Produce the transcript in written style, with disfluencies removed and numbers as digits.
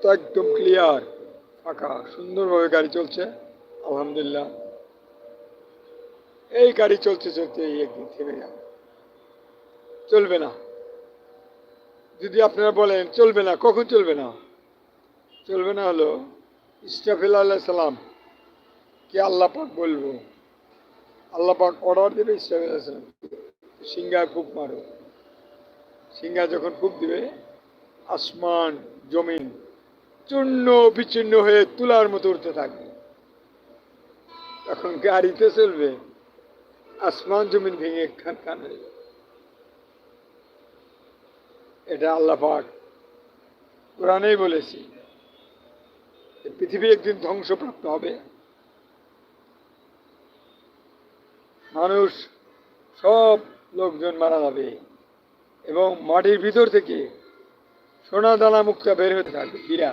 তো একদম ক্লিয়ার, ফাঁকা, সুন্দরভাবে গাড়ি চলছে আলহামদুলিল্লাহ। এই গাড়ি চলতে চলতে একদিন থেমে যাবে, চলবে না। যদি আপনারা বলেন চলবে না, কখন চলবে না? চলবে না হলো ইসরাফিল আলাইহিস সালাম কি আল্লাহ পাক বলবো, আল্লাহ পাক অর্ডার দেবে ইসরাফিল আলাইহিস সালাম, সিংহায় ফুঁক মারো। সিংহা যখন ফুঁক দিবে, আসমান জমিন চূর্ণ বিচ্ছিন্ন হয়ে তুলার মতো উঠতে থাকবে। তখন গাড়িতে চলবে, আসমান জমিন ভেঙে খান খান হয়ে যাবে। এটা আল্লাহ পাক কোরআনেই বলেছি, পৃথিবী একদিন ধ্বংসপ্রাপ্ত হবে। মানুষ সব লোকজন মারা যাবে এবং মাটির ভিতর থেকে সোনা দানা মুক্তা বের হতে থাকবে, হীরা।